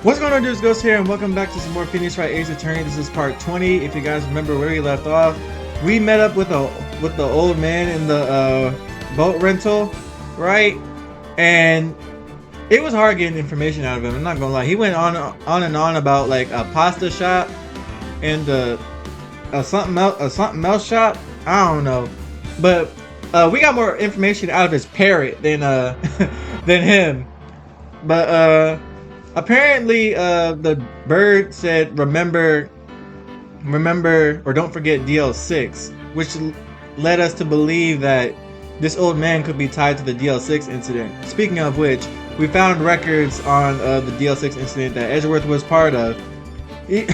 What's going on, dudes? Ghxst here, and welcome back to some more Wright Ace Attorney. This is part 20. If you guys remember where we left off, we met up with the old man in the boat rental, right? And it was hard getting information out of him. I'm not gonna lie. He went on and on about like a pasta shop and a something else shop. I don't know, but we got more information out of his parrot than than him. But apparently, the bird said, remember, or don't forget DL6, which led us to believe that this old man could be tied to the DL6 incident. Speaking of which, we found records on the DL6 incident that Edgeworth was part of. He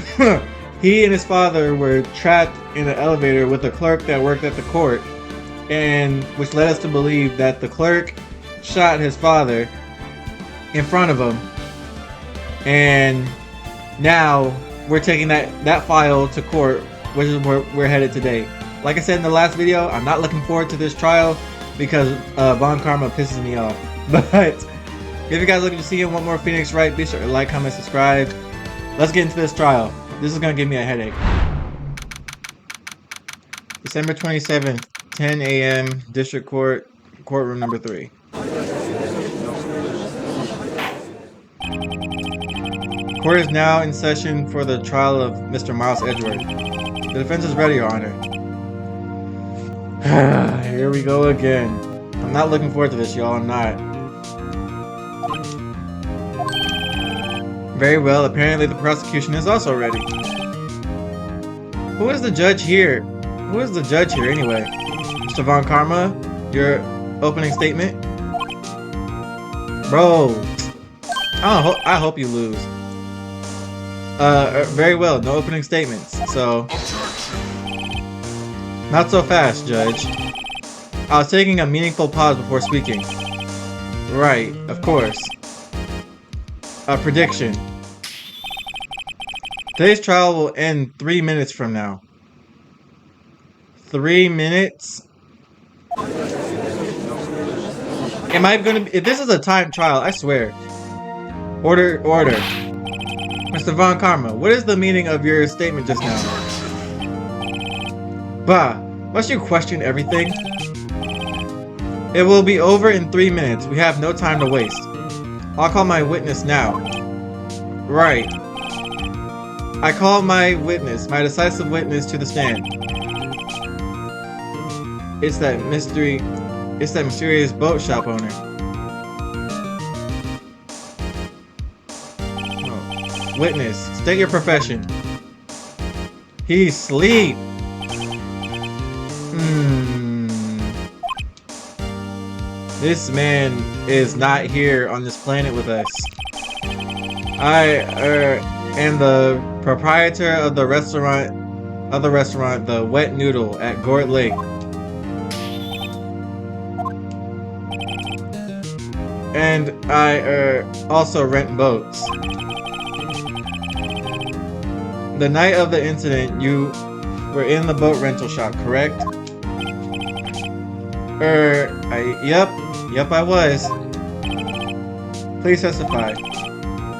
and his father were trapped in an elevator with a clerk that worked at the court, and which led us to believe that the clerk shot his father in front of him. And now we're taking that file to court, which is where we're headed today. Like I said in the last video, I'm not looking forward to this trial because Von Karma pisses me off. But if you guys are looking to see him, want more Phoenix Wright, be sure to like, comment, subscribe. Let's get into this trial. This is gonna give me a headache. December 27th, 10 a.m. District Court, courtroom number 3. Court is now in session for the trial of Mr. Miles Edgeworth. The defense is ready, Your Honor. Here we go again. I'm not looking forward to this, y'all. I'm not. Very well. Apparently the prosecution is also ready. Who is the judge here? Who is the judge here anyway? Mr. Von Karma, your opening statement? Bro, I hope you lose. Very well, no opening statements, so... Not so fast, Judge. I was taking a meaningful pause before speaking. Right, of course. A prediction. Today's trial will end 3 minutes from now. 3 minutes? Am I gonna be... If this is a timed trial, I swear. Order. Mr. Von Karma, what is the meaning of your statement just now? Bah, must you question everything? It will be over in 3 minutes. We have no time to waste. I'll call my witness now. Right. I call my witness, my decisive witness, to the stand. It's that mysterious boat shop owner. Witness, state your profession. He's asleep. This man is not here on this planet with us. I am the proprietor of the restaurant, the Wet Noodle at Gort Lake. And I also rent boats. The night of the incident, you were in the boat rental shop, correct? Yep, I was. Please testify.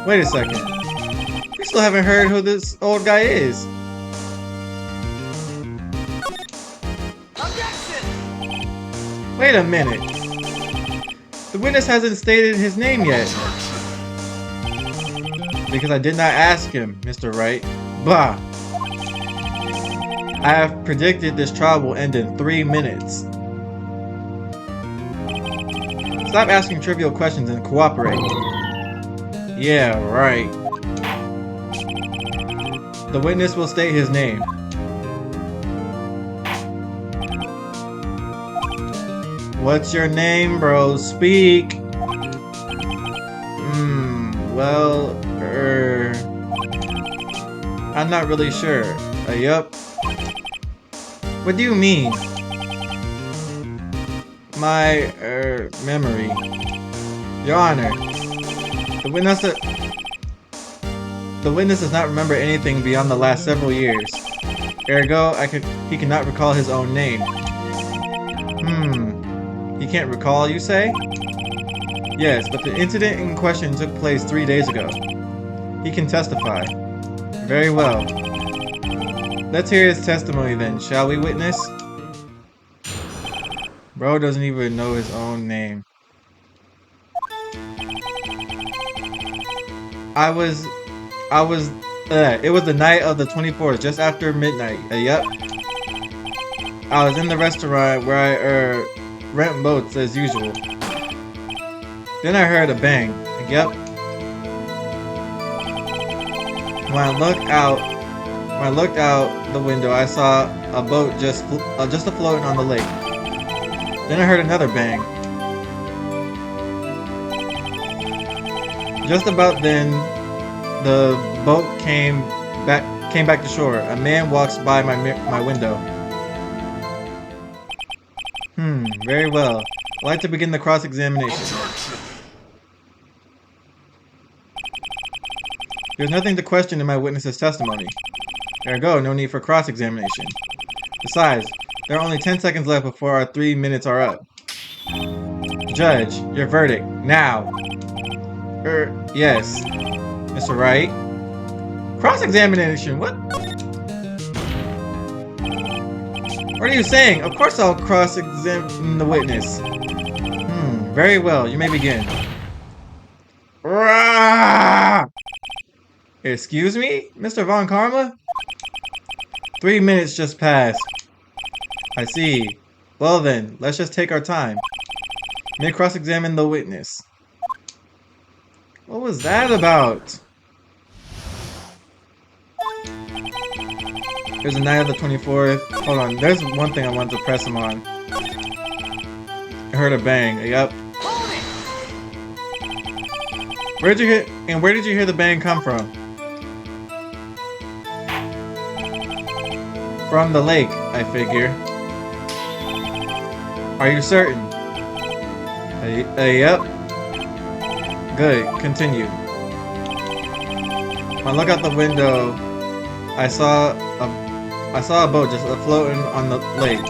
Wait a second. We still haven't heard who this old guy is. Objection! Wait a minute. The witness hasn't stated his name yet. Because I did not ask him, Mr. Wright. Bah! I have predicted this trial will end in 3 minutes. Stop asking trivial questions and cooperate. Yeah, right. The witness will state his name. What's your name, bro? Speak! Well, I'm not really sure. Yup. What do you mean? My, memory. Your Honor, the witness does not remember anything beyond the last several years. Ergo, he cannot recall his own name. He can't recall, you say? Yes, but the incident in question took place 3 days ago. He can testify. Very well. Let's hear his testimony then, shall we, witness? Bro doesn't even know his own name. It was the night of the 24th, just after midnight. Yep. I was in the restaurant where I, rent boats as usual. Then I heard a bang. Yep. When I looked out the window, I saw a boat just afloat on the lake. Then I heard another bang. Just about then, the boat came back to shore. A man walks by my window. Very well. I'd like to begin the cross-examination. There's nothing to question in my witness's testimony. There we go, no need for cross-examination. Besides, there are only 10 seconds left before our 3 minutes are up. Judge, your verdict, now. Yes. Mr. Wright? Cross-examination, what? What are you saying? Of course I'll cross-examine the witness. Very well, you may begin. Rah! Excuse me, Mr. Von Karma? 3 minutes just passed. I see. Well then, let's just take our time. May cross-examine the witness. What was that about? There's the night of the 24th. Hold on, there's one thing I wanted to press him on. I heard a bang. Yep. Where did you hear the bang come from? From the lake, I figure. Are you certain? Yep. Good, continue. When I look out the window, I saw a boat just floating on the lake.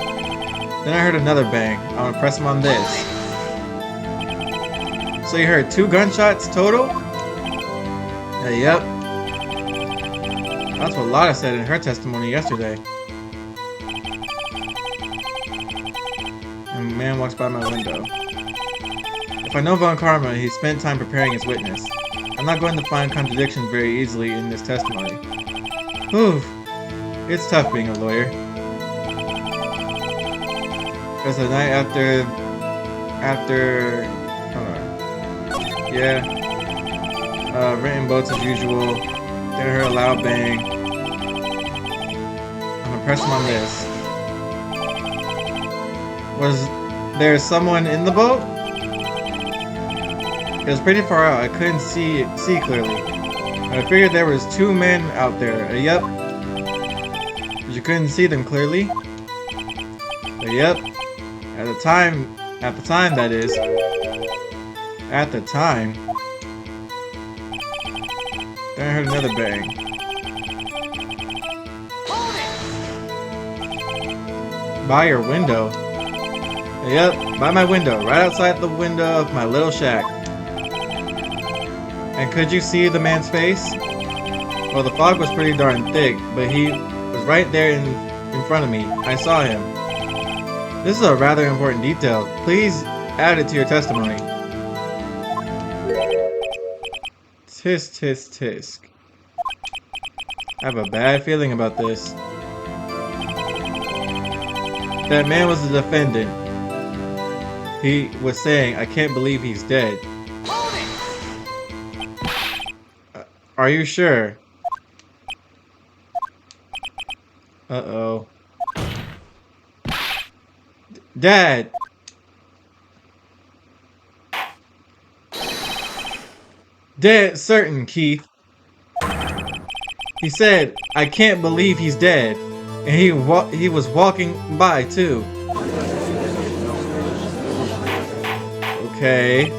Then I heard another bang. I'm gonna press him on this. So you heard 2 gunshots total? Yep. That's what Lotta said in her testimony yesterday. And a man walks by my window. If I know Von Karma, he spent time preparing his witness. I'm not going to find contradictions very easily in this testimony. Whew. It's tough being a lawyer. It was the night after... Hold on. Yeah. Renting boats as usual. Then I heard a loud bang. I'm gonna press him on this. Was there someone in the boat? It was pretty far out. I couldn't see clearly. I figured there was 2 men out there. Yep. But you couldn't see them clearly. Yep. At the time that is. At the time. Then I heard another bang. By your window? Yep, by my window, right outside the window of my little shack. And could you see the man's face? Well, the fog was pretty darn thick, but he was right there in front of me. I saw him. This is a rather important detail. Please add it to your testimony. Tisk, tisk, tisk. I have a bad feeling about this. That man was the defendant. He was saying, I can't believe he's dead. Are you sure? Uh-oh. Dad! Dead certain, Keith. He said, I can't believe he's dead. And he was walking by, too. Okay.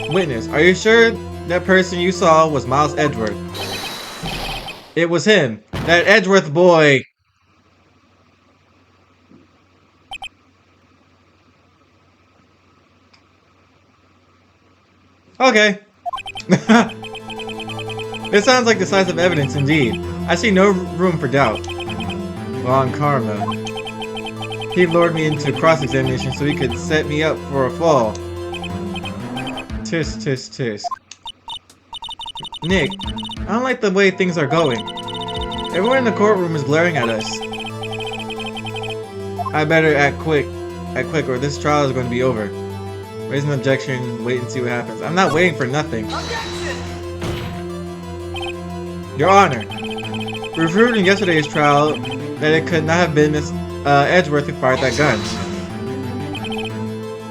Witness, are you sure that person you saw was Miles Edgeworth? It was him. That Edgeworth boy. Okay. This sounds like decisive evidence indeed. I see no room for doubt. Von Karma. He lured me into cross-examination so he could set me up for a fall. Tisk, tisk, tisk. Nick, I don't like the way things are going. Everyone in the courtroom is glaring at us. I better act quick, or this trial is going to be over. Raise an objection, wait and see what happens. I'm not waiting for nothing. Your Honor, we proved in yesterday's trial that it could not have been Miss Edgeworth who fired that gun.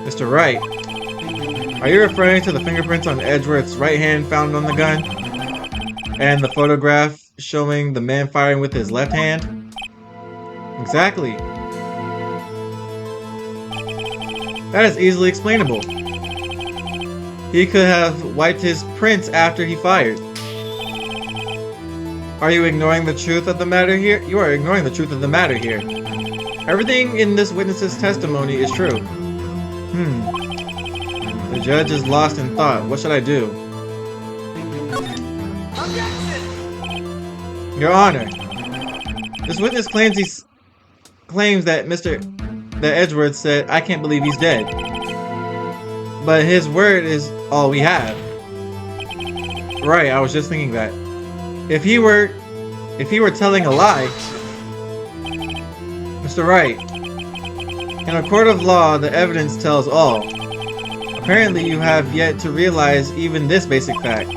Mr. Wright, are you referring to the fingerprints on Edgeworth's right hand found on the gun? And the photograph showing the man firing with his left hand? Exactly. That is easily explainable. He could have wiped his prints after he fired. Are you ignoring the truth of the matter here? You are ignoring the truth of the matter here. Everything in this witness's testimony is true. The judge is lost in thought. What should I do? Your Honor, this witness claims that Edgeworth said, "I can't believe he's dead." But his word is all we have. Right, I was just thinking that. If he were telling a lie, Mr. Wright, in a court of law, the evidence tells all. Apparently, you have yet to realize even this basic fact.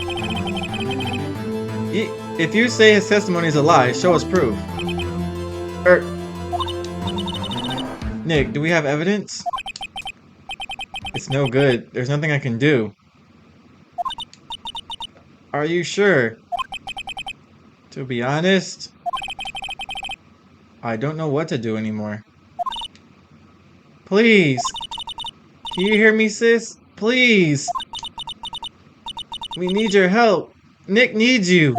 If you say his testimony is a lie, show us proof. Nick, do we have evidence? It's no good. There's nothing I can do. Are you sure? To be honest, I don't know what to do anymore. Please. Can you hear me, sis? Please. We need your help. Nick needs you.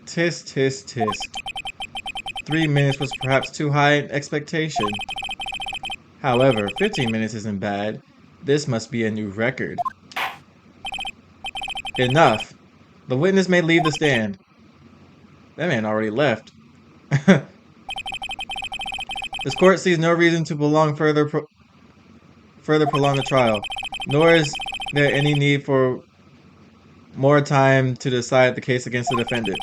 Tisk, tisk, tisk. 3 minutes was perhaps too high an expectation. However, 15 minutes isn't bad. This must be a new record. Enough. The witness may leave the stand. That man already left. This court sees no reason to further prolong the trial, nor is there any need for more time to decide the case against the defendant.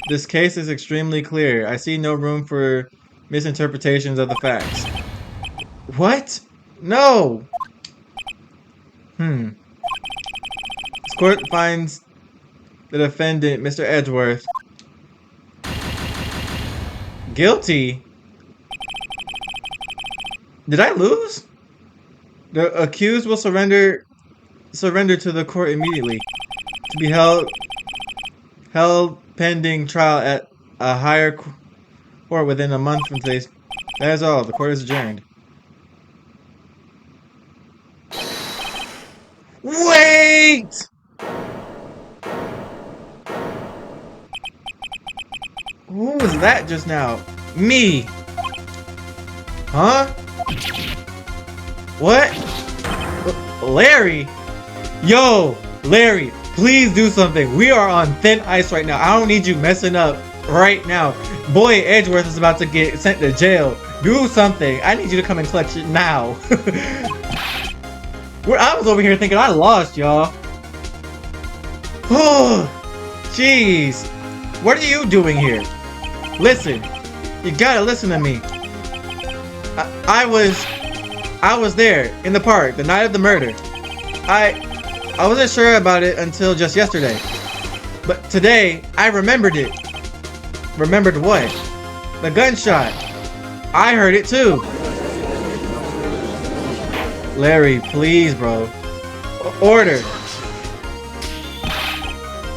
This case is extremely clear. I see no room for misinterpretations of the facts. What? No! This court finds the defendant, Mr. Edgeworth, guilty. Did I lose? The accused will surrender to the court immediately, to be held pending trial at a higher court within a month from today. That is all. The court is adjourned. Wait! Who was that just now? Me! Huh? What? Larry? Yo! Larry, please do something. We are on thin ice right now. I don't need you messing up right now. Boy Edgeworth is about to get sent to jail. Do something. I need you to come and clutch it now. I was over here thinking I lost, y'all. Oh, jeez. What are you doing here? Listen. You gotta listen to me. I was there in the park the night of the murder. I wasn't sure about it until just yesterday. But today, I remembered it. Remembered what? The gunshot. I heard it too. Larry, please, bro. Order.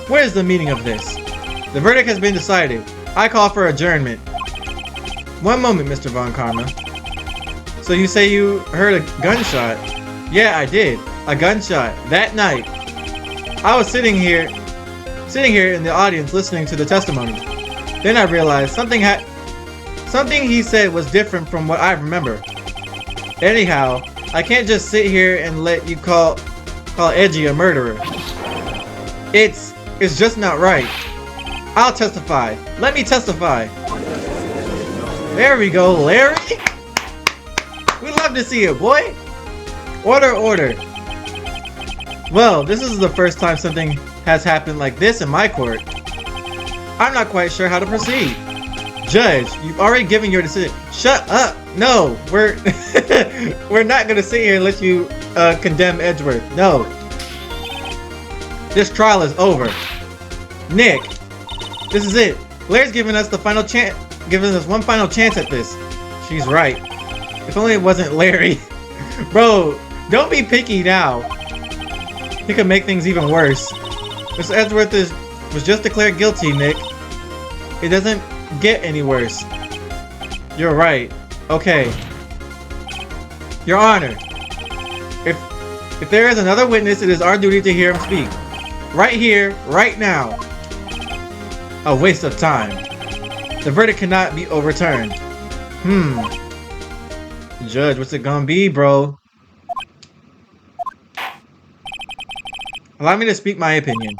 What is the meaning of this? The verdict has been decided. I call for adjournment. One moment, Mr. Von Karma. So you say you heard a gunshot? Yeah, I did. A gunshot. That night. I was sitting here in the audience listening to the testimony. Then I realized something he said was different from what I remember. Anyhow, I can't just sit here and let you call Edgy a murderer. It's just not right. I'll testify. Let me testify. There we go, Larry. We love to see it, boy. Order, order. Well, this is the first time something has happened like this in my court. I'm not quite sure how to proceed. Judge, you've already given your decision. Shut up. No, we're we're not gonna sit here and let you condemn Edgeworth. No. This trial is over. Nick, this is it. Blair's giving us the final chance, giving us one final chance at this. She's right. If only it wasn't Larry. Bro, don't be picky now. He could make things even worse. Mr. Edgeworth was just declared guilty, Nick. It doesn't get any worse. You're right. Okay. Your Honor, if there is another witness, it is our duty to hear him speak. Right here, right now. A waste of time. The verdict cannot be overturned. Judge, what's it gonna be, bro? Allow me to speak my opinion.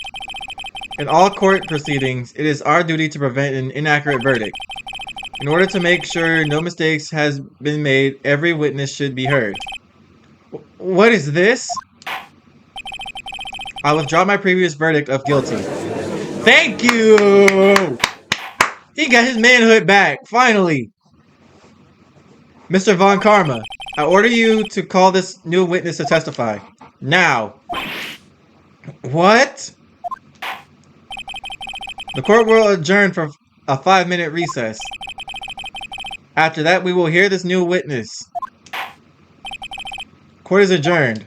In all court proceedings, it is our duty to prevent an inaccurate verdict. In order to make sure no mistakes has been made, every witness should be heard. What is this? I withdraw my previous verdict of guilty. Thank you! He got his manhood back, finally! Mr. Von Karma, I order you to call this new witness to testify. Now! What? The court will adjourn for a 5-minute recess. After that, we will hear this new witness. Court is adjourned.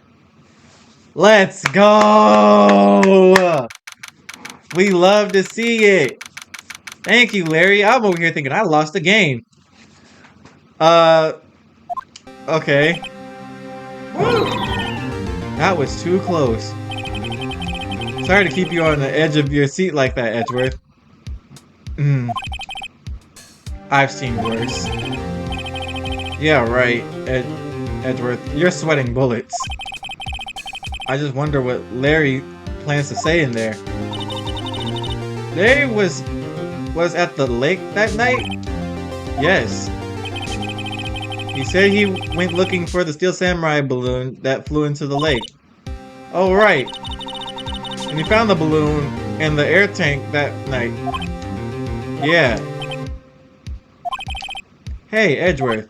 Let's go! We love to see it. Thank you, Larry. I'm over here thinking I lost the game. Okay. Woo! That was too close. Sorry to keep you on the edge of your seat like that, Edgeworth. I've seen worse. Yeah, right, Edgeworth. You're sweating bullets. I just wonder what Larry plans to say in there. Larry was at the lake that night? Yes. He said he went looking for the Steel Samurai balloon that flew into the lake. Oh, right. And he found the balloon and the air tank that night. Yeah. Hey, Edgeworth.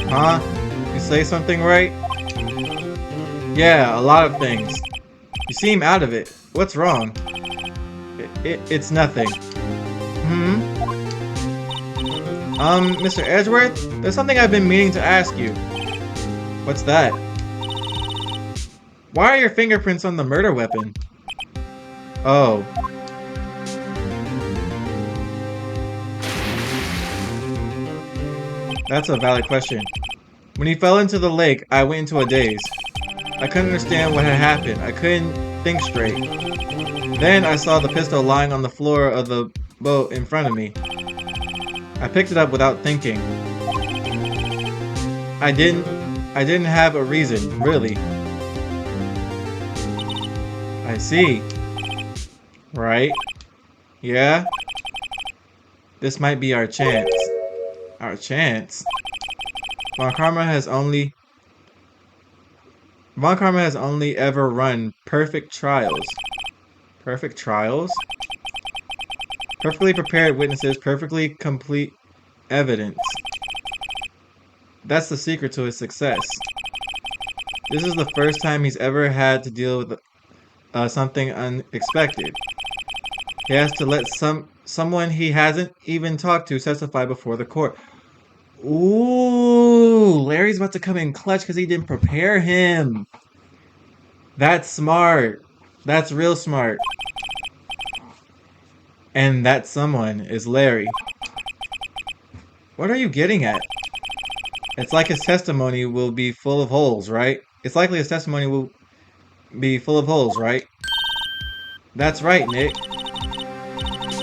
Huh? You say something right? Yeah, a lot of things. You seem out of it. What's wrong? It's nothing. Mr. Edgeworth? There's something I've been meaning to ask you. What's that? Why are your fingerprints on the murder weapon? Oh. That's a valid question. When he fell into the lake, I went into a daze. I couldn't understand what had happened. I couldn't think straight. Then I saw the pistol lying on the floor of the boat in front of me. I picked it up without thinking. I didn't have a reason, really. I see. Right? Yeah? This might be our chance. Our chance? Von Karma has only ever run perfect trials. Perfect trials? Perfectly prepared witnesses, perfectly complete evidence. That's the secret to his success. This is the first time he's ever had to deal with something unexpected. He has to let someone he hasn't even talked to testify before the court. Ooh, Larry's about to come in clutch because he didn't prepare him. That's smart. That's real smart. And that someone is Larry. What are you getting at? It's like his testimony will be full of holes, right? It's likely his testimony will be full of holes, right? That's right, Nick.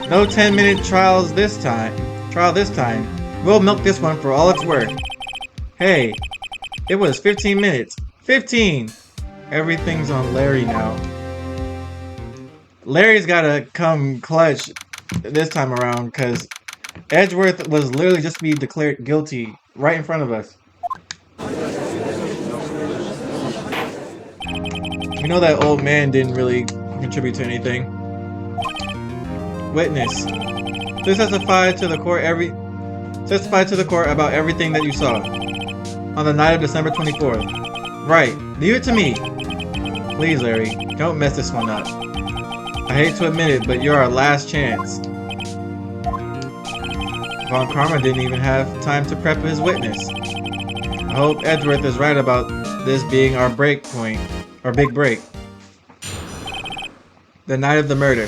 No 10-minute trial this time. We'll milk this one for all it's worth. Hey, it was 15 minutes. 15! Everything's on Larry now. Larry's gotta come clutch this time around, because Edgeworth was literally just be declared guilty right in front of us. We know that old man didn't really contribute to anything. Witness. Please testify to the court about everything that you saw on the night of December 24th. Right. Leave it to me. Please, Larry, don't mess this one up. I hate to admit it, but you're our last chance. Von Karma didn't even have time to prep his witness. I hope Edgeworth is right about this being our break point, our big break. The night of the murder.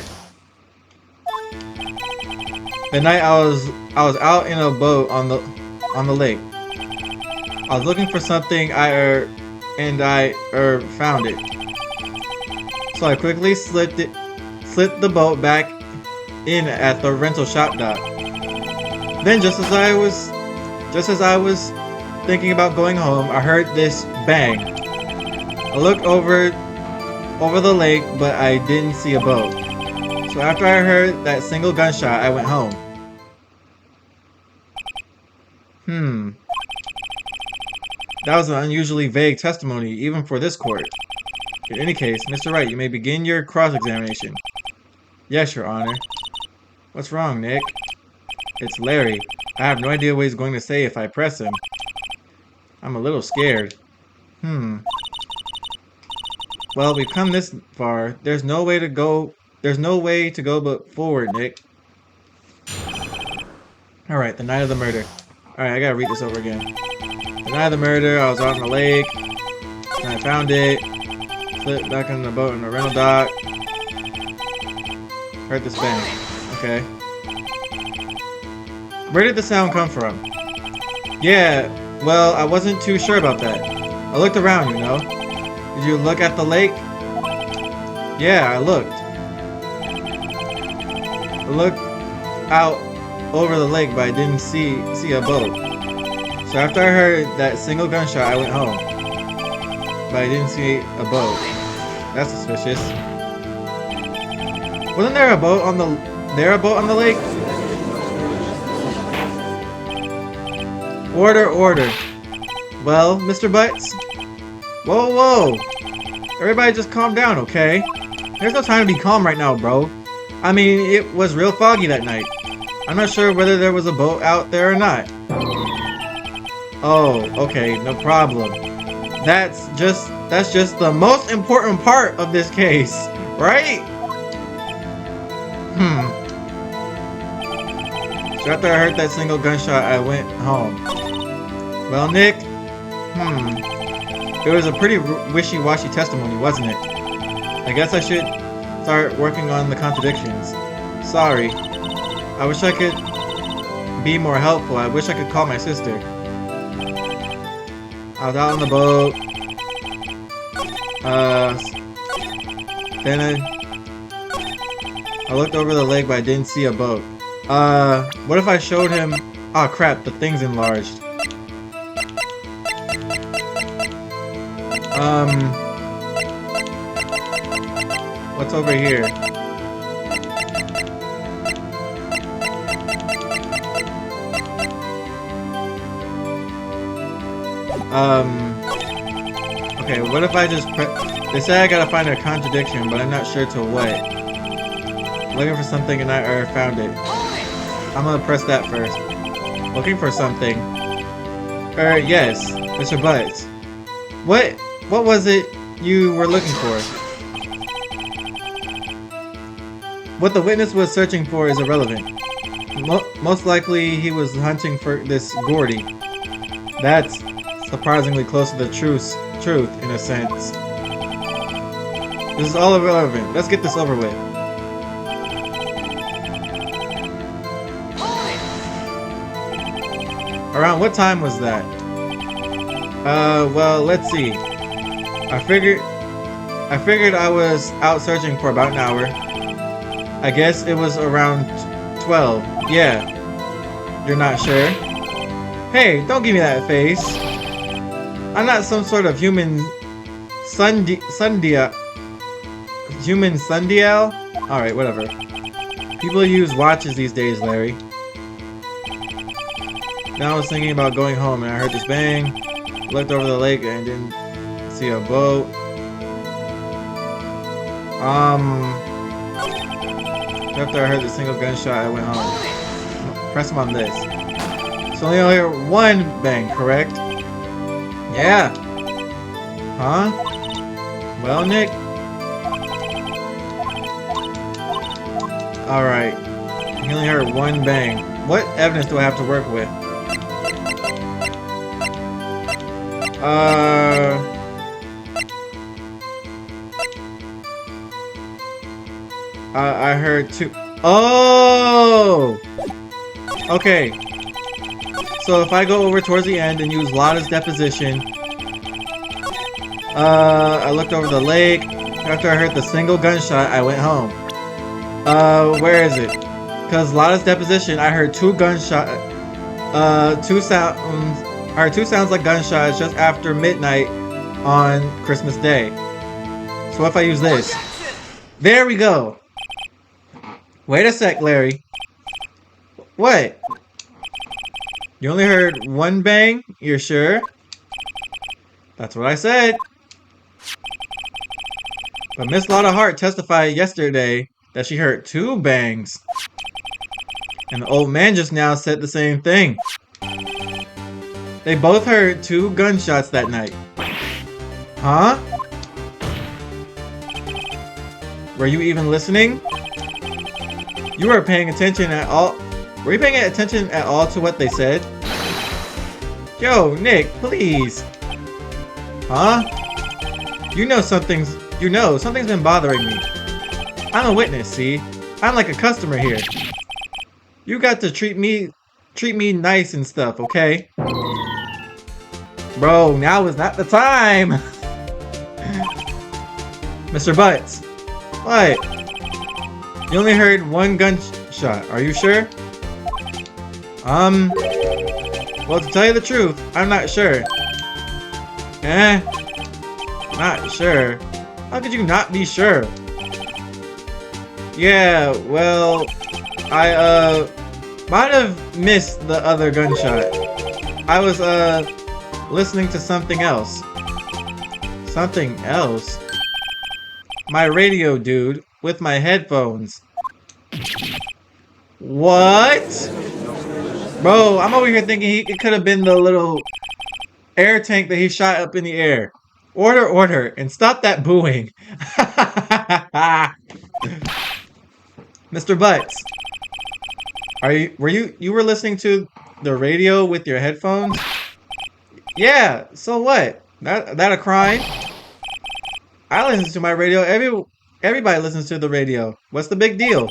The night I was out in a boat on the lake. I was looking for something and I found it. So I quickly slipped the boat back in at the rental shop dock. Then just as I was thinking about going home, I heard this bang. I looked over the lake, but I didn't see a boat. So after I heard that single gunshot, I went home. That was an unusually vague testimony, even for this court. In any case, Mr. Wright, you may begin your cross-examination. Yes, Your Honor. What's wrong, Nick? It's Larry. I have no idea what he's going to say if I press him. I'm a little scared. Well, we've come this far. There's no way to go but forward, Nick. Alright, the night of the murder. Alright, I gotta read this over again. The night of the murder, I was out on the lake, and I found it. Slipped back in the boat in the rental dock. Heard this bang. Okay. Where did the sound come from? Yeah, well, I wasn't too sure about that. I looked around, you know. Did you look at the lake? Yeah, I looked. I looked out over the lake, but I didn't see a boat. So after I heard that single gunshot, I went home. But I didn't see a boat. That's suspicious. Wasn't there a boat on the lake? Order, order. Well, Mr. Butts? Whoa. Everybody just calm down, okay? There's no time to be calm right now, bro. I mean, it was real foggy that night. I'm not sure whether there was a boat out there or not. Oh, okay, no problem. That's just the most important part of this case, right? So after I heard that single gunshot, I went home. Well, Nick, it was a pretty wishy-washy testimony, wasn't it? I guess I should start working on the contradictions. Sorry. I wish I could be more helpful. I wish I could call my sister. I was out on the boat. Then I looked over the lake, but I didn't see a boat. What if I showed him... Oh crap, the thing's enlarged. What's over here? Okay, what if I just they say I gotta find a contradiction, but I'm not sure to what. Looking for something and I found it. I'm gonna press that first. Looking for something. Yes, Mr. Butts. What was it you were looking for? What the witness was searching for is irrelevant. Most likely he was hunting for this Gordy. That's surprisingly close to the truth in a sense. This is all irrelevant. Let's get this over with. Around what time was that? Well, let's see. I figured I was out searching for about an hour. I guess it was around 12. Yeah. You're not sure? Hey, don't give me that face. I'm not some sort of human sundial. Alright, whatever. People use watches these days, Larry. Now I was thinking about going home and I heard this bang. Looked over the lake and didn't see a boat. After I heard the single gunshot, I went home. Press him on this. So only I hear one bang, correct? Yeah. Huh? Well, Nick? Alright. He only heard one bang. What evidence do I have to work with? I heard two. Oh! Okay. So if I go over towards the end and use Lotta's deposition, I looked over the lake. After I heard the single gunshot, I went home. Where is it? Because Lotta's deposition, I heard two gunshot, I heard two sounds like gunshots just after midnight on Christmas Day. So if I use this, there we go. Wait a sec, Larry. What? You only heard one bang? You're sure? That's what I said. But Miss Lotta Hart testified yesterday that she heard two bangs. And the old man just now said the same thing. They both heard two gunshots that night. Huh? Were you even listening? You weren't paying attention at all. Were you paying attention at all to what they said? Yo, Nick, please. Huh? Something's been bothering me. I'm a witness, see? I'm like a customer here. You got to treat me nice and stuff, okay? Bro, now is not the time. Mr. Butts. What? You only heard one gunshot. Are you sure? Well, to tell you the truth, I'm not sure. Not sure? How could you not be sure? Yeah, well, I, might have missed the other gunshot. I was, listening to something else. Something else? My radio, dude, with my headphones. What? Bro, I'm over here thinking it could have been the little air tank that he shot up in the air. Order, and stop that booing. Mr. Butts, were you listening to the radio with your headphones? Yeah, so what? That a crime? I listen to my radio. Everybody listens to the radio. What's the big deal?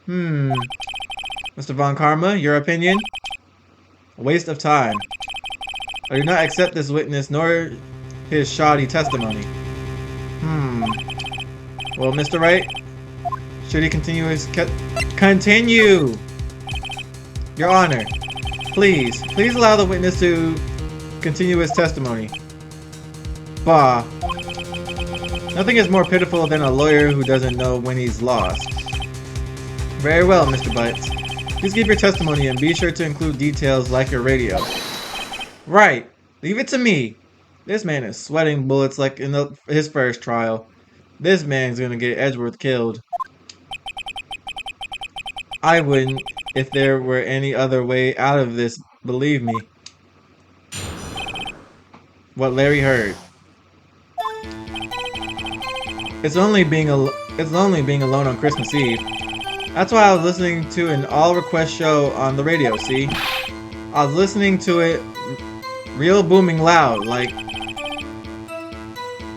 Mr. Von Karma, your opinion? A waste of time. I do not accept this witness nor his shoddy testimony. Well, Mr. Wright, should he continue his continue? Your Honor, please allow the witness to continue his testimony. Bah. Nothing is more pitiful than a lawyer who doesn't know when he's lost. Very well, Mr. Butts. Please give your testimony and be sure to include details like your radio. Right. Leave it to me. This man is sweating bullets like in his first trial. This man's gonna get Edgeworth killed. I wouldn't if there were any other way out of this, believe me. What Larry heard. It's lonely being alone on Christmas Eve. That's why I was listening to an all-request show on the radio, see? I was listening to it real booming loud, like...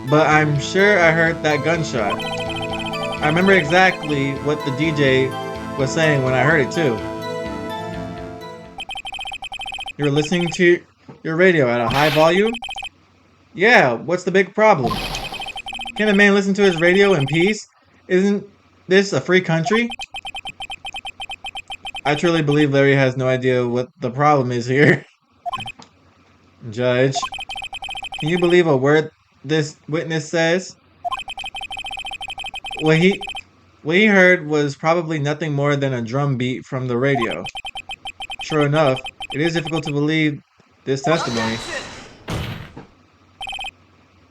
But I'm sure I heard that gunshot. I remember exactly what the DJ was saying when I heard it, too. You're listening to your radio at a high volume? Yeah, what's the big problem? Can a man listen to his radio in peace? Isn't this a free country? I truly believe Larry has no idea what the problem is here. Judge, can you believe a word this witness says? What What he heard was probably nothing more than a drum beat from the radio. Sure enough, it is difficult to believe this testimony.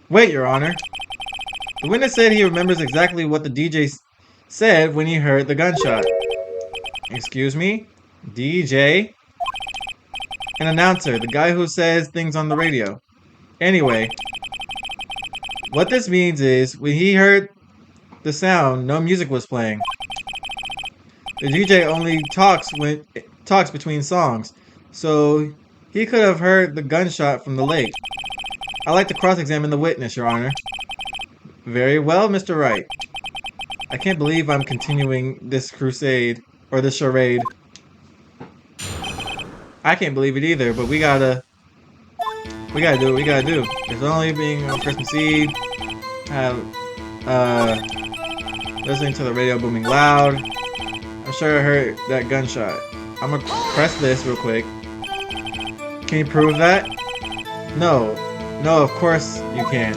Wait, Your Honor. The witness said he remembers exactly what the DJ said when he heard the gunshot. Excuse me? DJ? An announcer, the guy who says things on the radio. Anyway, what this means is, when he heard the sound, no music was playing. The DJ only talks between songs, so he could have heard the gunshot from the lake. I'd like to cross-examine the witness, Your Honor. Very well, Mr. Wright. I can't believe I'm continuing this crusade, or this charade. I can't believe it either, but we gotta do what we gotta do. It's only being on Christmas Eve, listening to the radio booming loud. I'm sure I heard that gunshot. I'm gonna press this real quick. Can you prove that? No, of course you can't.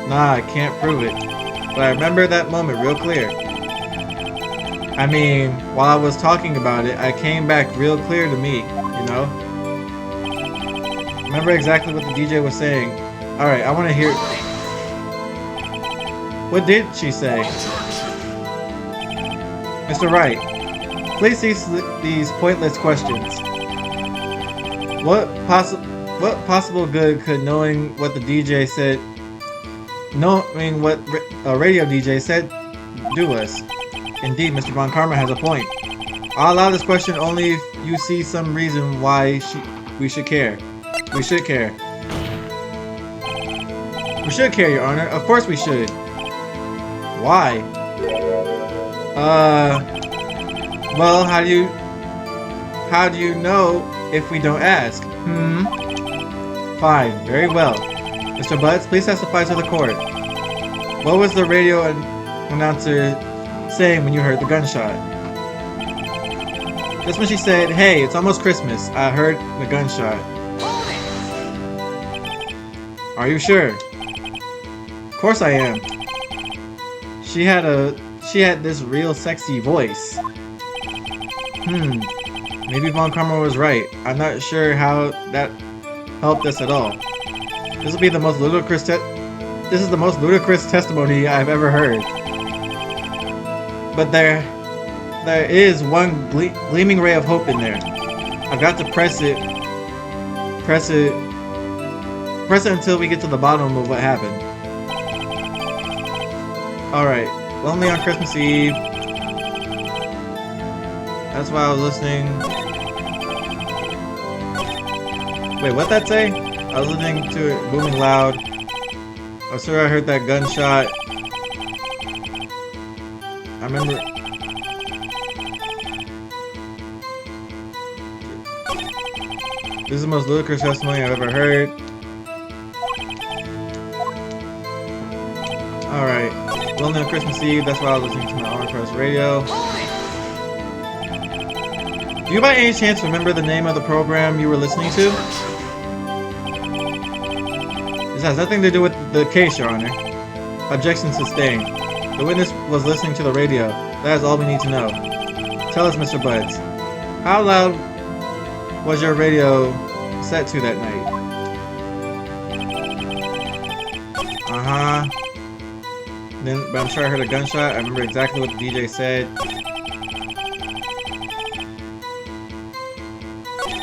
Nah, I can't prove it. But I remember that moment real clear. I mean, while I was talking about it, I came back real clear to me, you know? Remember exactly what the DJ was saying. Alright, I want to hear... What did she say? Mr. Wright, please cease these pointless questions. What possible good could knowing what the DJ said... Knowing what a radio DJ said do us? Indeed, Mr. Von Karma has a point. I'll allow this question only if you see some reason why we should care. We should care. We should care, Your Honor. Of course we should. Why? Well, how do you know if we don't ask? Fine, very well. Mr. Butts, please testify to the court. What was the radio announcer saying when you heard the gunshot? Just when she said, "Hey, it's almost Christmas," I heard the gunshot. Are you sure? Of course I am. She had this real sexy voice. Maybe Von Karma was right. I'm not sure how that helped us at all. This will be the most ludicrous This is the most ludicrous testimony I've ever heard. But there is one gleaming ray of hope in there. I've got to press it until we get to the bottom of what happened. Alright, Lonely on Christmas Eve. That's why I was listening. Wait, what'd that say? I was listening to it booming loud. I'm sure I heard that gunshot. I remember... This is the most ludicrous testimony I've ever heard. Alright. Lonely on Christmas Eve, that's why I was listening to my Armored Press radio. Do you by any chance remember the name of the program you were listening to? This has nothing to do with the case, Your Honor. Objection sustained. The witness was listening to the radio. That is all we need to know. Tell us, Mr. Buds. How loud was your radio set to that night? But I'm sure I heard a gunshot. I remember exactly what the DJ said.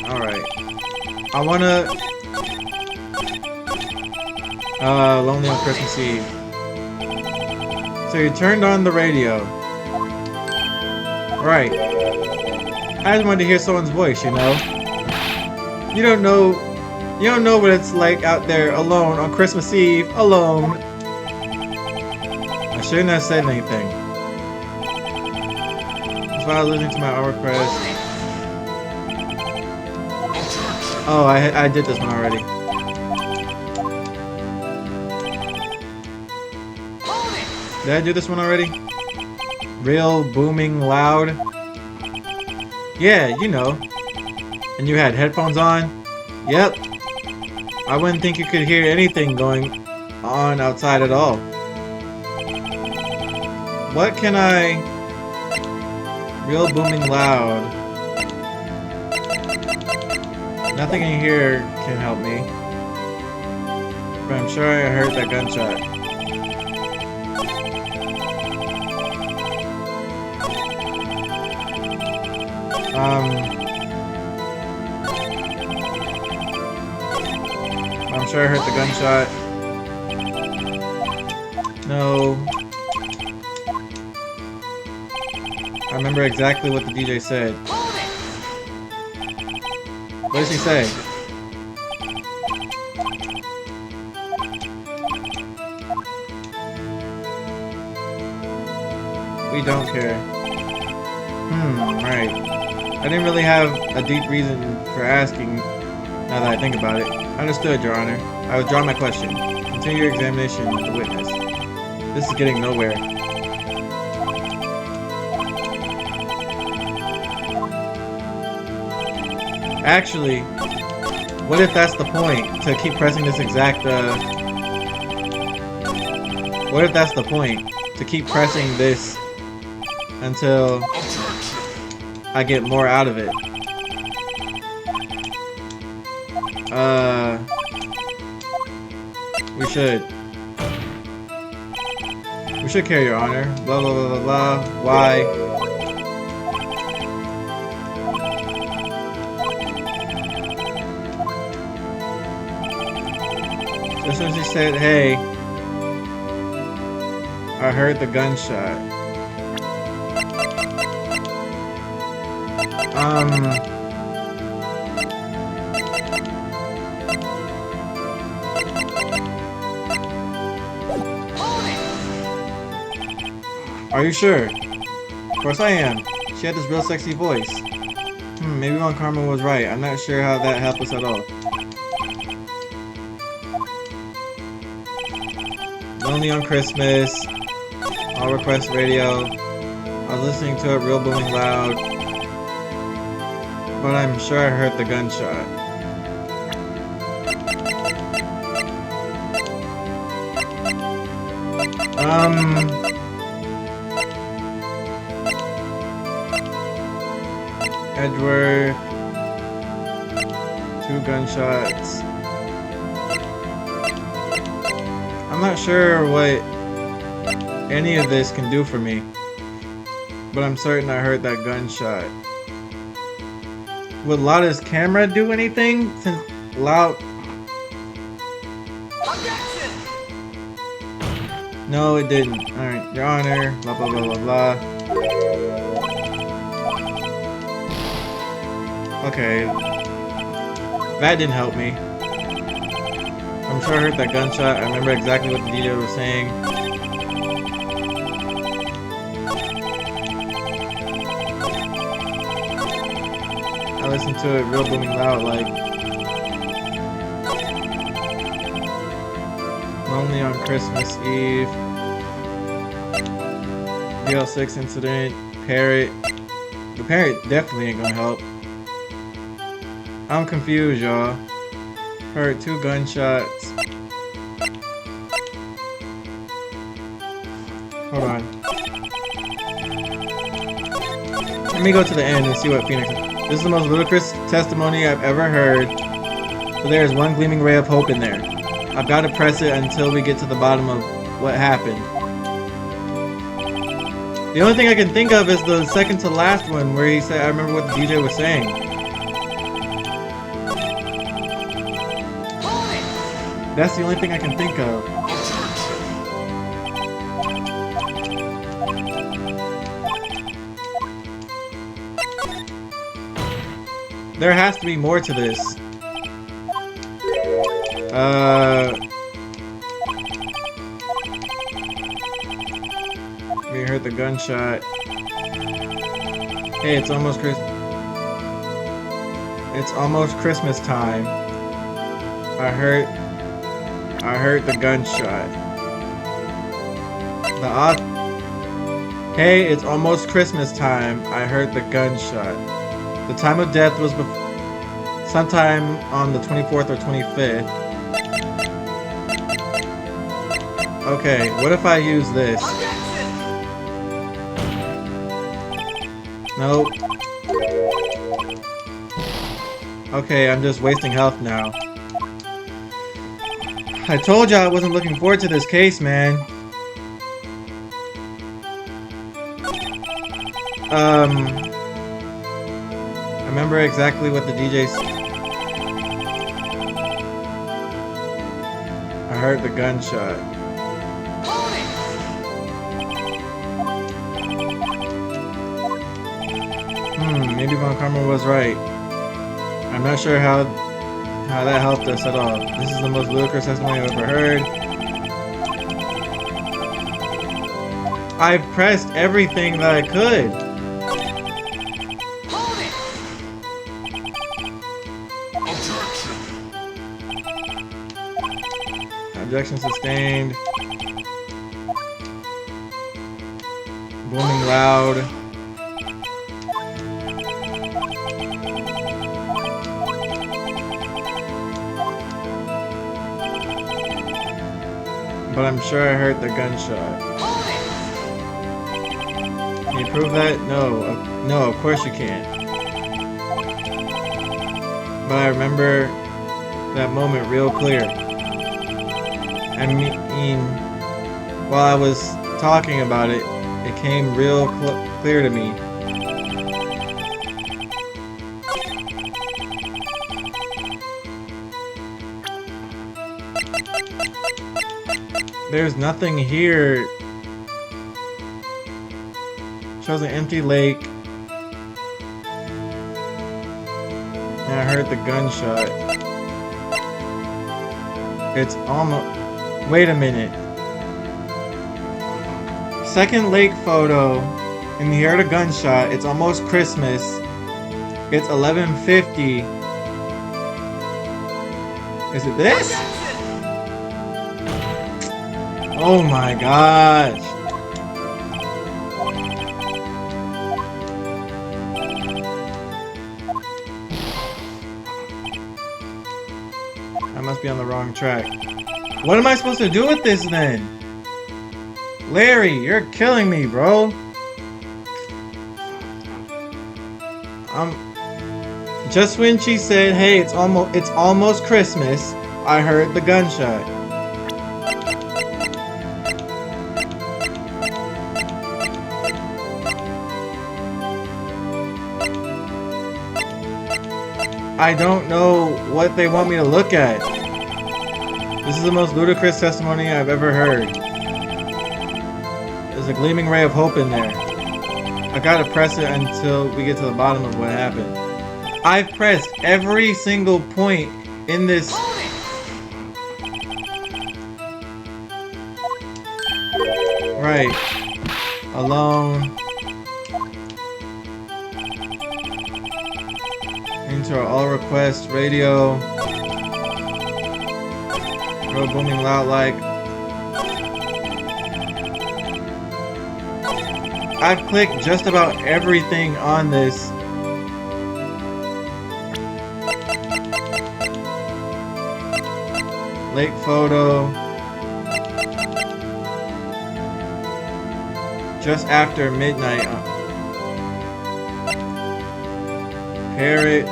Alright. I wanna... Lonely on Christmas Eve. So you turned on the radio. Right. I just wanted to hear someone's voice, you know? You don't know what it's like out there alone on Christmas Eve, alone. I shouldn't have said anything. That's why I was listening to my Armored Press. Oh, I did this one already. Did I do this one already? Real booming loud? Yeah, you know. And you had headphones on? Yep. I wouldn't think you could hear anything going on outside at all. What can I... Real booming loud. Nothing in here can help me. But I'm sure I heard that gunshot. I'm sure I heard the gunshot. No. I remember exactly what the DJ said. What does he say? We don't care. Right. I didn't really have a deep reason for asking, now that I think about it. Understood, Your Honor. I withdraw my question. Continue your examination of the witness. This is getting nowhere. Actually, what if that's the point? To keep pressing this exact, what if that's the point? To keep pressing this until I get more out of it. We should care, Your Honor. Blah, blah, blah, blah, blah. Why? Just as he said, hey, I heard the gunshot. Are you sure? Of course I am. She had this real sexy voice. Maybe Aunt Carmen was right. I'm not sure how that helped us at all. Lonely on Christmas. All request radio. I was listening to it real booming loud. But I'm sure I heard the gunshot. Edward. 2 gunshots. I'm not sure what any of this can do for me, but I'm certain I heard that gunshot. Would Lotta's camera do anything? Since Loud... No, it didn't. Alright, Your Honor, blah blah blah blah blah. Okay. That didn't help me. I'm sure I heard that gunshot. I remember exactly what the DJ was saying. I listened to it real booming loud, like Lonely on Christmas Eve. DL6 incident. Parrot. The parrot definitely ain't gonna help. I'm confused, y'all. Heard 2 gunshots. Hold on. Let me go to the end and see what Phoenix... This is the most ludicrous testimony I've ever heard. But there is one gleaming ray of hope in there. I've got to press it until we get to the bottom of what happened. The only thing I can think of is the second to last one where he said, I remember what the DJ was saying. That's the only thing I can think of. There has to be more to this. We heard the gunshot. Hey, it's almost Christmas time. I heard the gunshot. Hey, it's almost Christmas time. I heard the gunshot. The time of death was sometime on the 24th or 25th. Okay, what if I use this? Nope. Okay, I'm just wasting health now. I told you I wasn't looking forward to this case, man. I remember exactly what the DJ's... I heard the gunshot. Maybe Von Karma was right. I'm not sure how that helped us at all. This is the most ludicrous testimony I've ever heard. I've pressed everything that I could. Objection sustained. Booming loud. But I'm sure I heard the gunshot. Can you prove that? No. No, of course you can't. But I remember that moment real clear. I mean, while I was talking about it, it came real clear to me. There's nothing here. Shows an empty lake. And I heard the gunshot. It's almost... Wait a minute. Second lake photo. And you heard a gunshot. It's almost Christmas. It's 11:50. Is it this? Oh my gosh. I must be on the wrong track. What am I supposed to do with this then? Larry, you're killing me, bro. Just when she said, "Hey, it's almost Christmas," I heard the gunshot. I don't know what they want me to look at. This is the most ludicrous testimony I've ever heard. There's a gleaming ray of hope in there. I gotta press it until we get to the bottom of what happened. I've pressed every single point in this. Right. Alone. Into our all request radio. Real booming loud like. I've clicked just about everything on this. Lake photo. Just after midnight. Parrot.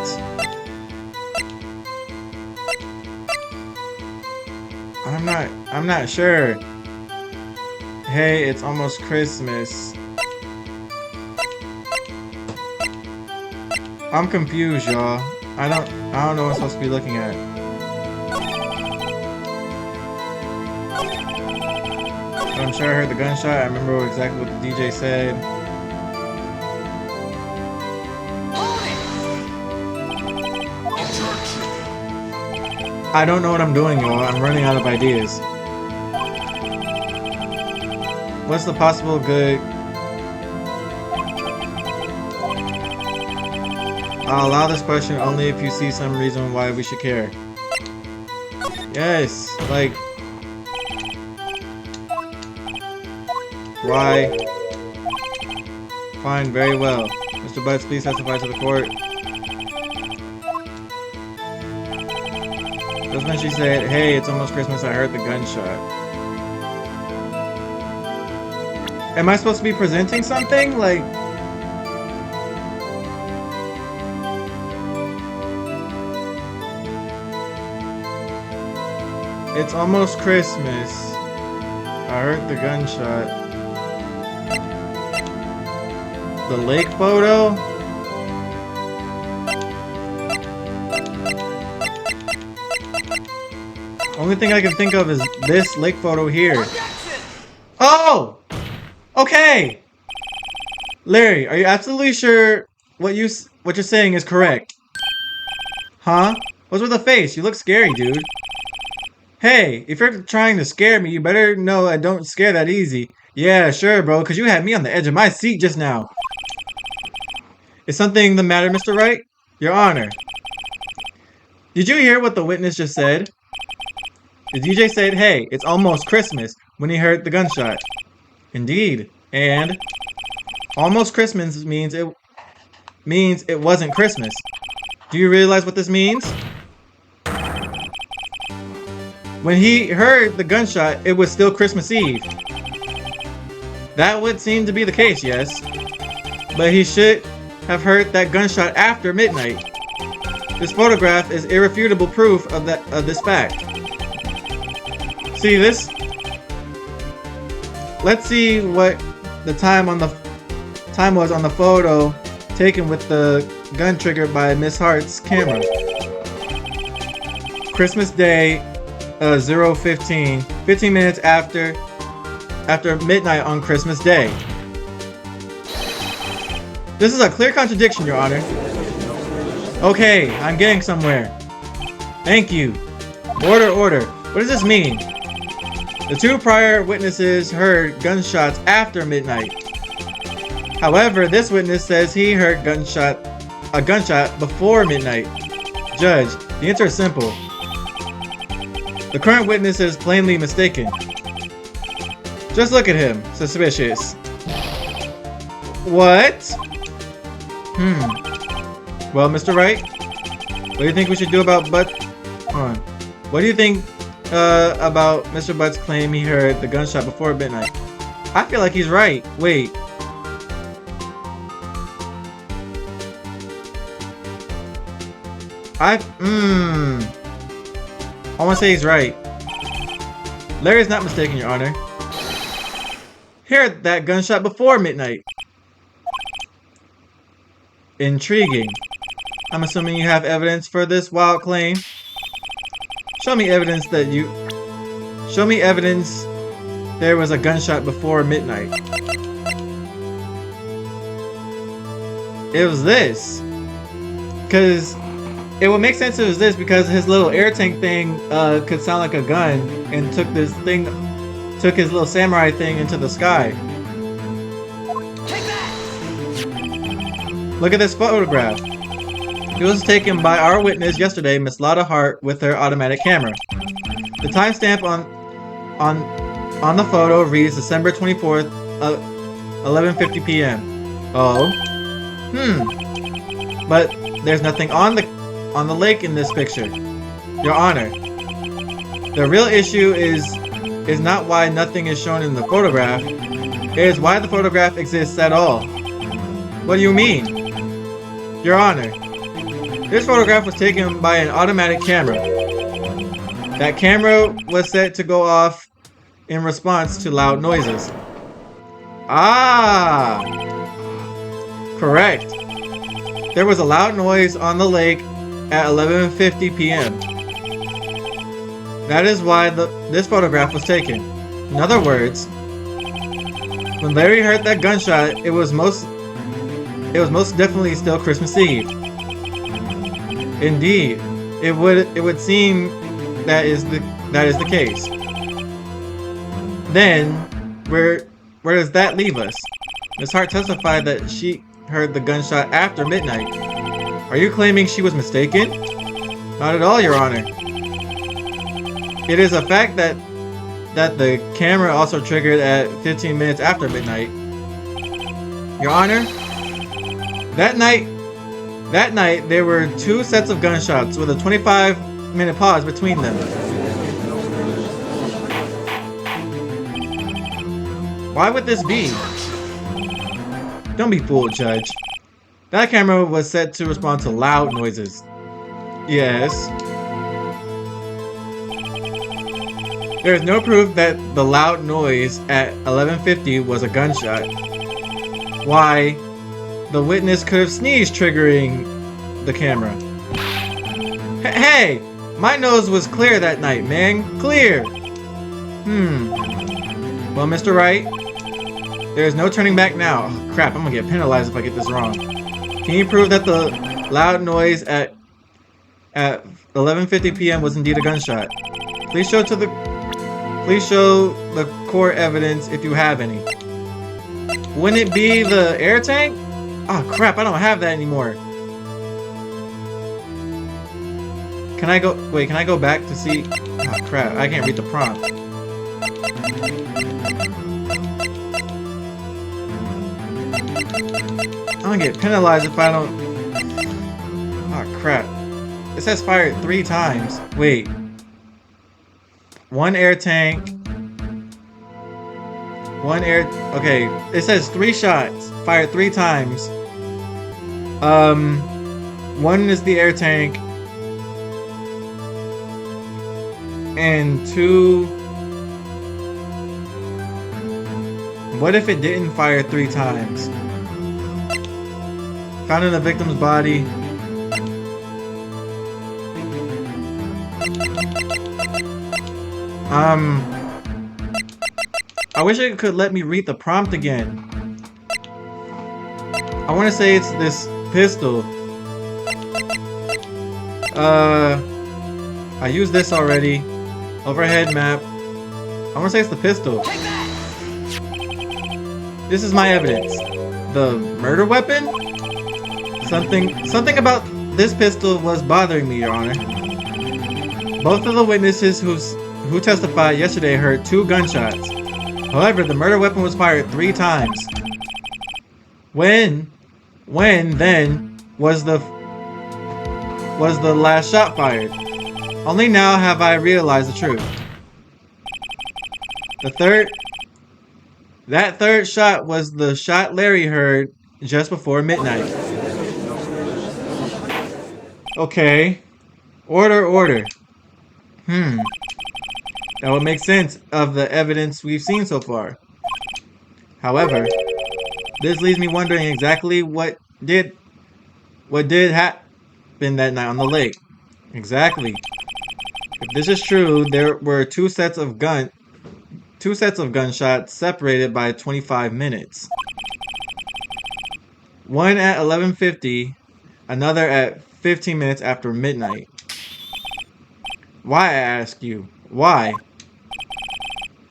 I'm not sure. Hey, it's almost Christmas. I'm confused, y'all. I don't know what I'm supposed to be looking at. But I'm sure I heard the gunshot. I remember exactly what the DJ said. I don't know what I'm doing, y'all. I'm running out of ideas. What's the possible good? I'll allow this question only if you see some reason why we should care. Yes, like... Why? Fine, very well. Mr. Butts, please testify to the court. Just when she said, "Hey, it's almost Christmas," I heard the gunshot. Am I supposed to be presenting something? Like... It's almost Christmas. I heard the gunshot. The lake photo? Only thing I can think of is this lake photo here. Oh! Okay! Larry, are you absolutely sure what you're saying is correct? Huh? What's with the face? You look scary, dude. Hey, if you're trying to scare me, you better know I don't scare that easy. Yeah, sure, bro, because you had me on the edge of my seat just now. Is something the matter, Mr. Wright? Your Honor. Did you hear what the witness just said? The DJ said, hey, it's almost Christmas when he heard the gunshot. Indeed. And almost Christmas means it wasn't Christmas. Do you realize what this means? When he heard the gunshot, it was still Christmas Eve. That would seem to be the case, yes. But he should have heard that gunshot after midnight. This photograph is irrefutable proof of this fact. See this? Let's see what the time was on the photo taken with the gun triggered by Miss Hart's camera. Christmas Day, 0:15, 15 minutes after midnight on Christmas Day. This is a clear contradiction, Your Honor. Okay, I'm getting somewhere. Thank you. Order. What does this mean? The two prior witnesses heard gunshots after midnight. However, this witness says he heard a gunshot before midnight. Judge, the answer is simple. The current witness is plainly mistaken. Just look at him. Suspicious. What? Well, Mr. Wright, what do you think we should do about Hold on. What do you think about Mr. Butt's claim he heard the gunshot before midnight? I feel like he's right. Wait. I want to say he's right. Larry's not mistaken, Your Honor. He heard that gunshot before midnight. Intriguing. I'm assuming you have evidence for this wild claim. Show me evidence there was a gunshot before midnight. It was this. Because it would make sense if it was this, because his little air tank thing could sound like a gun and took his little samurai thing into the sky. Look at this photograph. It was taken by our witness yesterday, Miss Lotta Hart, with her automatic camera. The timestamp on the photo reads December 24th, 11:50 p.m. Oh. But there's nothing on the lake in this picture. Your Honor, the real issue is not why nothing is shown in the photograph. It is why the photograph exists at all. What do you mean? Your Honor, this photograph was taken by an automatic camera. That camera was set to go off in response to loud noises. Ah! Correct. There was a loud noise on the lake at 11:50 p.m. That is why this photograph was taken. In other words, when Larry heard that gunshot, it was most definitely still Christmas Eve. Indeed, it would seem that is the case. Then, where does that leave us? Miss Hart testified that she heard the gunshot after midnight. Are you claiming she was mistaken? Not at all, Your Honor. It is a fact that the camera also triggered at 15 minutes after midnight. Your Honor, that night there were two sets of gunshots with a 25-minute pause between them. Why would this be? Don't be fooled, Judge. That camera was set to respond to loud noises. Yes. There is no proof that the loud noise at 11:50 was a gunshot. Why? The witness could have sneezed, triggering the camera. Hey! My nose was clear that night, man. Clear! Well, Mr. Wright, there is no turning back now. Oh, crap, I'm gonna get penalized if I get this wrong. Can you prove that the loud noise at 11:50 p.m. was indeed a gunshot? Please show the court evidence if you have any. Wouldn't it be the air tank? Oh crap, I don't have that anymore. Can I go back to see? Oh crap, I can't read the prompt. I'm gonna get penalized if I don't. Oh crap. It says fired 3 times. Wait. 1 air tank. 1 air. Okay. It says 3 shots. Fired 3 times. 1 is the air tank. And 2. What if it didn't fire 3 times? Found in the victim's body. I wish it could let me read the prompt again. I want to say it's this pistol. I used this already. Overhead map. I want to say it's the pistol. This is my evidence. The murder weapon? Something about this pistol was bothering me, Your Honor. Both of the witnesses who testified yesterday heard 2 gunshots. However, the murder weapon was fired 3 times. When then was the last shot fired? Only now have I realized the truth. That third shot was the shot Larry heard just before midnight. Okay. Order. That would make sense of the evidence we've seen so far. However, this leaves me wondering exactly what did happen that night on the lake. Exactly. If this is true, there were two sets of gunshots separated by 25 minutes. One at 11:50, another at 15 minutes after midnight. Why, I ask you? Why?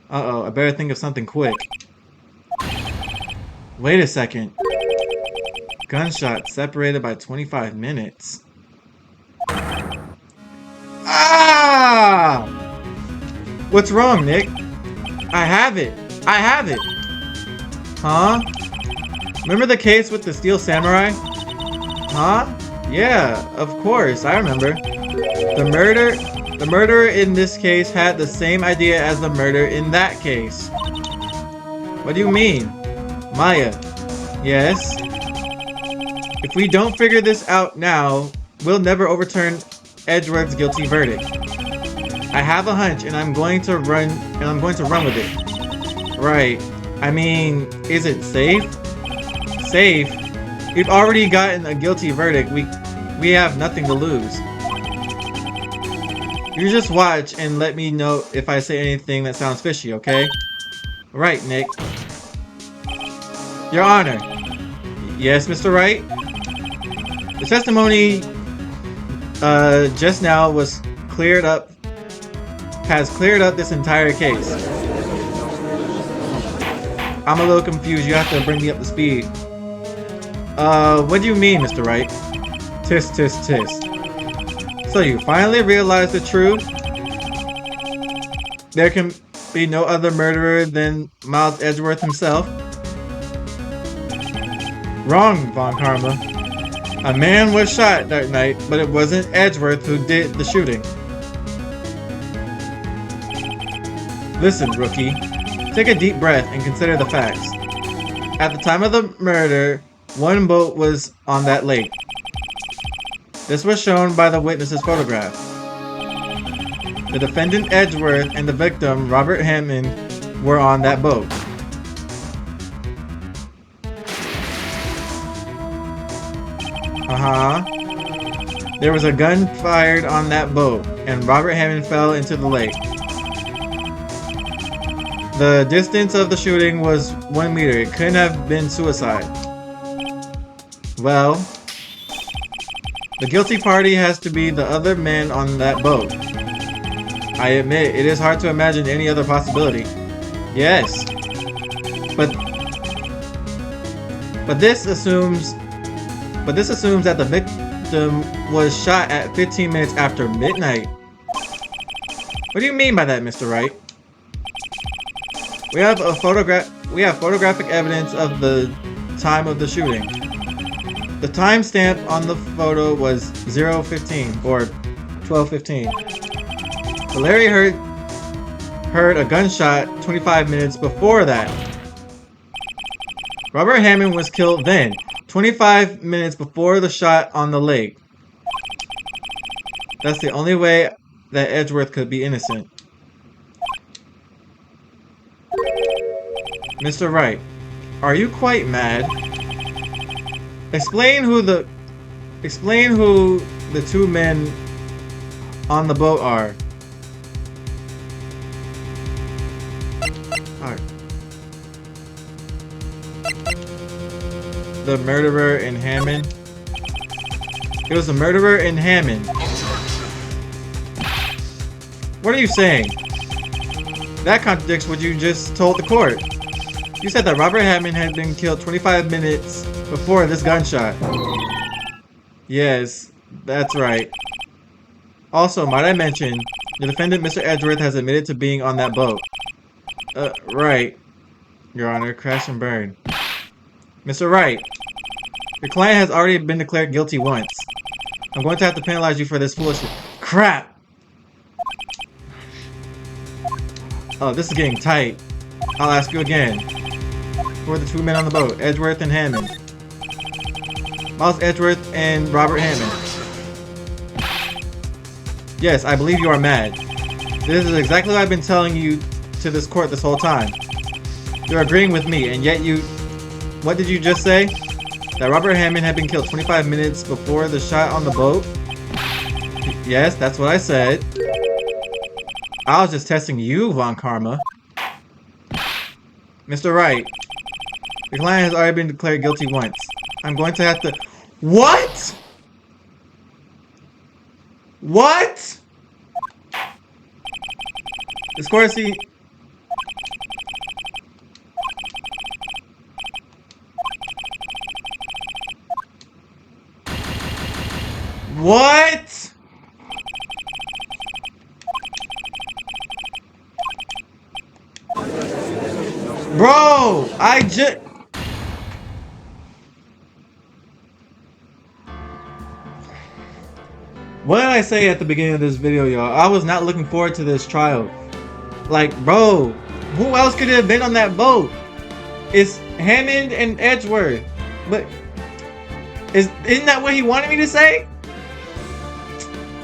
Uh-oh, I better think of something quick. Wait a second. Gunshots separated by 25 minutes. Ah! What's wrong, Nick? I have it. Huh? Remember the case with the Steel Samurai? Huh? Yeah, of course, I remember. The murderer in this case had the same idea as the murderer in that case. What do you mean? Maya. Yes? If we don't figure this out now, we'll never overturn Edgeworth's guilty verdict. I have a hunch and I'm going to run with it. Right. I mean, is it safe? Safe? We've already gotten a guilty verdict. We have nothing to lose. You just watch and let me know if I say anything that sounds fishy, okay? Right, Nick. Your Honor. Yes, Mr. Wright? The testimony just now has cleared up this entire case. I'm a little confused. You have to bring me up to speed. What do you mean, Mr. Wright? Tisk, tisk, tisk. So you finally realized the truth? There can be no other murderer than Miles Edgeworth himself? Wrong, Von Karma. A man was shot that night, but it wasn't Edgeworth who did the shooting. Listen, rookie. Take a deep breath and consider the facts. At the time of the murder, one boat was on that lake. This was shown by the witness's photograph. The defendant Edgeworth and the victim Robert Hammond were on that boat. There was a gun fired on that boat, and Robert Hammond fell into the lake. The distance of the shooting was 1 meter. It couldn't have been suicide. Well, the guilty party has to be the other men on that boat. I admit, it is hard to imagine any other possibility. Yes. But this assumes that the victim was shot at 15 minutes after midnight. What do you mean by that, Mr. Wright? We have photographic evidence of the time of the shooting. The timestamp on the photo was 0:15 or 12:15. But Larry heard a gunshot 25 minutes before that. Robert Hammond was killed then, 25 minutes before the shot on the lake. That's the only way that Edgeworth could be innocent. Mr. Wright, are you quite mad? Explain who the two men on the boat are. Alright. The murderer in Hammond. It was the murderer in Hammond. What are you saying? That contradicts what you just told the court. You said that Robert Hammond had been killed 25 minutes before this gunshot. Yes, that's right. Also, might I mention, the defendant, Mr. Edgeworth, has admitted to being on that boat. Right. Your Honor, crash and burn. Mr. Wright, your client has already been declared guilty once. I'm going to have to penalize you for this foolishness. Crap! Oh, this is getting tight. I'll ask you again. Who are the two men on the boat? Edgeworth and Hammond. Miles Edgeworth and Robert Hammond. Yes, I believe you are mad. This is exactly what I've been telling you to this court this whole time. You're agreeing with me, and yet you... What did you just say? That Robert Hammond had been killed 25 minutes before the shot on the boat? Yes, that's what I said. I was just testing you, Von Karma. Mr. Wright, your client has already been declared guilty once. I'm going to have to... What? What? This court see... What? Bro, I just... What did I say at the beginning of this video, y'all? I was not looking forward to this trial. Like, bro, who else could have been on that boat? It's Hammond and Edgeworth. But isn't that what he wanted me to say?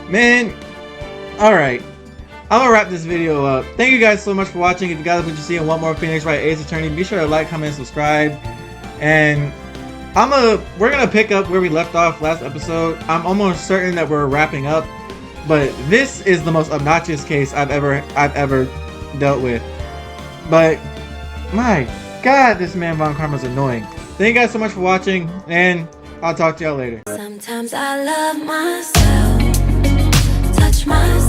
Man, alright. I'm gonna wrap this video up. Thank you guys so much for watching. If you guys want to see and want more Phoenix Wright Ace Attorney, be sure to like, comment, subscribe. And we're gonna pick up where we left off last episode. I'm almost certain that we're wrapping up, but this is the most obnoxious case I've ever dealt with. But my God, this man Von Karma's annoying. Thank you guys so much for watching, and I'll talk to y'all later. Sometimes I love myself, touch myself.